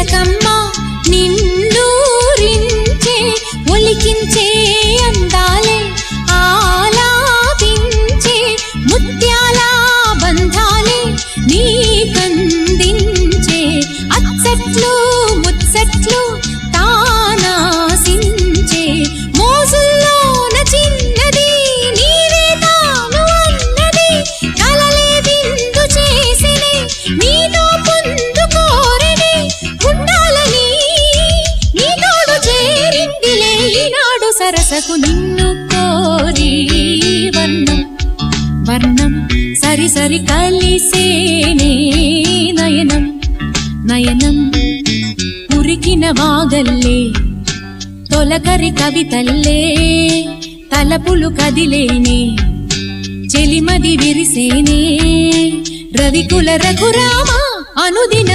చిలకమ్మ నిన్నూరించే ఒలికించే అందాలే ఆలాపించే ముత్యాల బంధాలే నీకందించే అచ్చట్లు ముచ్చట్లు తానాసించే మోజుల్లోన చిన్నది నీవే తాను అన్నది కలలే విందు చేసినే నీతో పొందుకోరనే ఉండాలని నీ తోడు చేరిందిలే ఈనాడు సరసకు నిన్ను కోరి వర్ణం వర్ణం సరి సరి కలిసేనే నయనం నయనం ఉరికిన వాగల్లే తొలకరి కవితల్లే తలపులు కదిలేనే చెలిమది విరిసేనే రవికుల రఘురామ అనుదిన